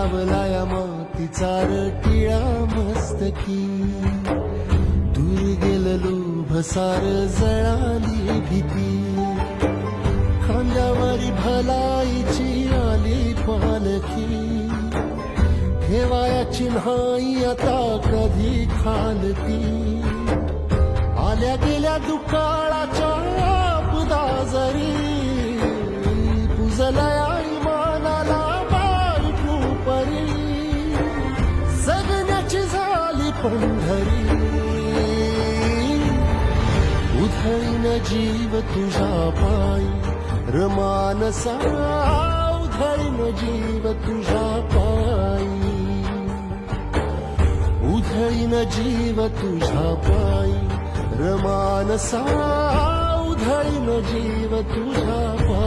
लावलाया मातीचा टिळा मस्तकी, दूर गेलेलो भसार जळाली भीती, खांद्यावरी भलाईची आली पालखी, ठेवाया चिन्हाई आता कधी खालती, आल्या गेल्या दुकाळाच्या पुदाजरी, पुजलया इमानाला बायकू परी, जगण्याची झाली पंढरी, उधळीन जीव तुझ्या पायी रमानसा, उधळीन जीव तुझ्या पायी, उधळीन जीव तुझ्या पायी रमानसा, उधळीन जीव तुझ्या पायी.